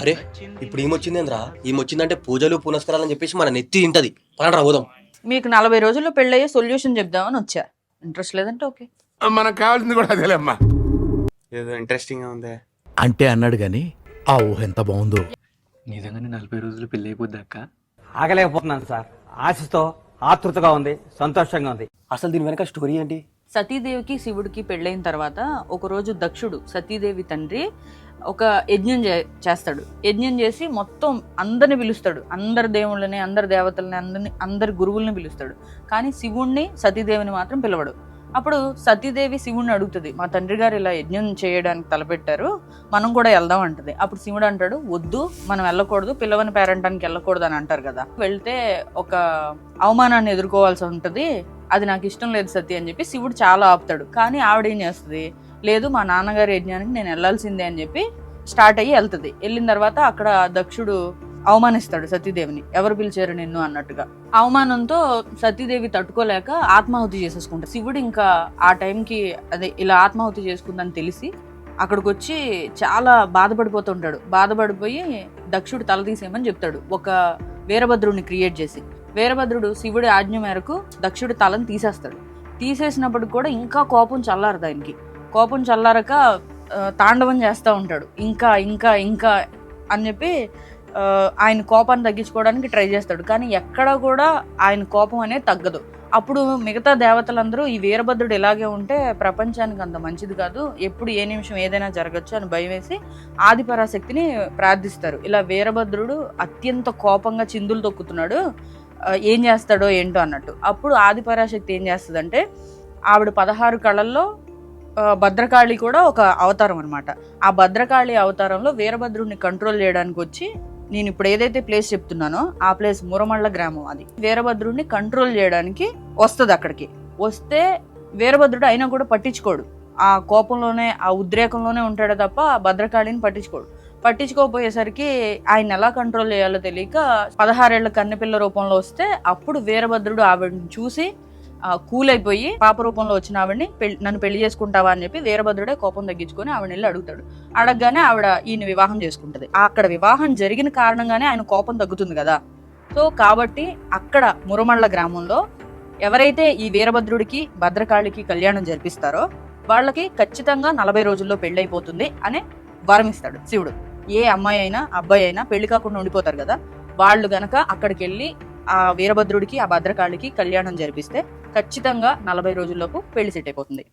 అరే ఇప్పుడు ఏమొచ్చిందేంద్రా? ఏమొచ్చిందంటే పూజలు పునస్కారాలు అని చెప్పేసి మన నెత్తి తింటది. పదండ్రా పోదాం. మీకు 40 రోజుల్లో పెళ్ళయ్యే సొల్యూషన్ చెప్దామని వచ్చా. ఇంట్రెస్ట్ లేదంటే ఓకే. మనకు కావాల్సింది కూడా అదేలేమ్మా. ఏదో ఇంట్రెస్టింగ్ గా ఉంది అంటే అన్నాడు గాని ఆ ఊహ ఎంత బాగుందో. నిజంగానే 40 రోజులు పెళ్లి అయిపోద్ది అక్క. ఆగలేకపోతున్నాను సార్. ఆశతో ఆతృతగా ఉంది, సంతోషంగా ఉంది. అసలు దీని వెనక స్టోరీ ఏంటి? సతీదేవికి శివుడికి పెళ్ళైన తర్వాత ఒకరోజు దక్షుడు సతీదేవి తండ్రి ఒక యజ్ఞం చేస్తాడు. యజ్ఞం చేసి మొత్తం అందరిని పిలుస్తాడు. అందరి దేవుళ్ళని, అందరి దేవతలని, అందరి గురువుల్ని పిలుస్తాడు. కానీ శివుణ్ణి సతీదేవిని మాత్రం పిలవడు. అప్పుడు సతీదేవి శివుణ్ణి అడుగుతుంది, మా తండ్రి గారు ఇలా యజ్ఞం చేయడానికి తలపెట్టారు, మనం కూడా వెళ్దాం అంటది. అప్పుడు శివుడు అంటాడు, వద్దు, మనం వెళ్ళకూడదు, పిల్లవని పేరంటానికి వెళ్ళకూడదు అని అంటారు కదా. వెళ్తే ఒక అవమానాన్ని ఎదుర్కోవాల్సి ఉంటుంది, అది నాకు ఇష్టం లేదు సతీ అని చెప్పి శివుడు చాలా ఆపుతాడు. కానీ ఆవిడ ఏం చేస్తుంది, లేదు మా నాన్నగారి యజ్ఞానికి నేను వెళ్లాల్సిందే అని చెప్పి స్టార్ట్ అయ్యి వెళ్తుంది. వెళ్ళిన తర్వాత అక్కడ దక్షుడు అవమానిస్తాడు సతీదేవిని, ఎవరు పిలిచారు నిన్ను అన్నట్టుగా. అవమానంతో సతీదేవి తట్టుకోలేక ఆత్మాహుతి చేసేసుకుంటాడు. శివుడు ఇంకా ఆ టైంకి అదే ఇలా ఆత్మాహుతి చేసుకుందని తెలిసి అక్కడికి వచ్చి చాలా బాధపడిపోతుంటాడు. బాధపడిపోయి దక్షుడు తల తీసేయమని చెప్తాడు, ఒక వీరభద్రుడిని క్రియేట్ చేసి. వీరభద్రుడు శివుడి ఆజ్ఞ మేరకు దక్షుడి తలను తీసేస్తాడు. తీసేసినప్పుడు కూడా ఇంకా కోపం చల్లారదు ఆయనకి. కోపం చల్లారక తాండవం చేస్తూ ఉంటాడు, ఇంకా ఇంకా ఇంకా అని చెప్పి ఆయన కోపాన్ని తగ్గించుకోవడానికి ట్రై చేస్తాడు. కానీ ఎక్కడ కూడా ఆయన కోపం అనేది తగ్గదు. అప్పుడు మిగతా దేవతలందరూ ఈ వీరభద్రుడు ఇలాగే ఉంటే ప్రపంచానికి అంత మంచిది కాదు, ఎప్పుడు ఏ నిమిషం ఏదైనా జరగచ్చు అని భయం వేసి ఆదిపరాశక్తిని ప్రార్థిస్తారు. ఇలా వీరభద్రుడు అత్యంత కోపంగా చిందులు తొక్కుతున్నాడు, ఏం చేస్తాడో ఏంటో అన్నట్టు. అప్పుడు ఆదిపరాశక్తి ఏం చేస్తుందంటే, ఆవిడ 16 కళల్లో భద్రకాళి కూడా ఒక అవతారం అనమాట. ఆ భద్రకాళి అవతారంలో వీరభద్రుడిని కంట్రోల్ చేయడానికి వచ్చి, నేను ఇప్పుడు ఏదైతే ప్లేస్ చెప్తున్నానో ఆ ప్లేస్ మురమళ్ళ గ్రామం, అది వీరభద్రుడిని కంట్రోల్ చేయడానికి వస్తుంది. అక్కడికి వస్తే వీరభద్రుడు అయినా కూడా పట్టించుకోడు, ఆ కోపంలోనే ఆ ఉద్రేకంలోనే ఉంటాడు తప్ప ఆ భద్రకాళిని పట్టించుకోపోయేసరికి ఆయన ఎలా కంట్రోల్ చేయాలో తెలియక 16 ఏళ్ల కన్నెపిల్ల రూపంలో వస్తే, అప్పుడు వీరభద్రుడు ఆవిడని చూసి కూల్ అయిపోయి పాప రూపంలో వచ్చిన ఆవిడని నన్ను పెళ్లి చేసుకుంటావా అని చెప్పి వీరభద్రుడే కోపం తగ్గించుకొని ఆవిడని వెళ్ళి అడుగుతాడు. అడగగానే ఆవిడ ఈయన వివాహం చేసుకుంటది. అక్కడ వివాహం జరిగిన కారణంగానే ఆయన కోపం తగ్గుతుంది కదా. సో కాబట్టి అక్కడ మురమళ్ళ గ్రామంలో ఎవరైతే ఈ వీరభద్రుడికి భద్రకాళికి కళ్యాణం జరిపిస్తారో వాళ్ళకి ఖచ్చితంగా 40 రోజుల్లో పెళ్ళైపోతుంది అనే వరం ఇస్తాడు శివుడు. ఏ అమ్మాయి అయినా అబ్బాయి అయినా పెళ్లి కాకుండా ఉండిపోతారు కదా, వాళ్ళు గనక అక్కడికి వెళ్ళి ఆ వీరభద్రుడికి ఆ భద్రకాళికి కళ్యాణం జరిపిస్తే ఖచ్చితంగా 40 రోజుల్లోపు పెళ్లి సెట్ అయిపోతుంది.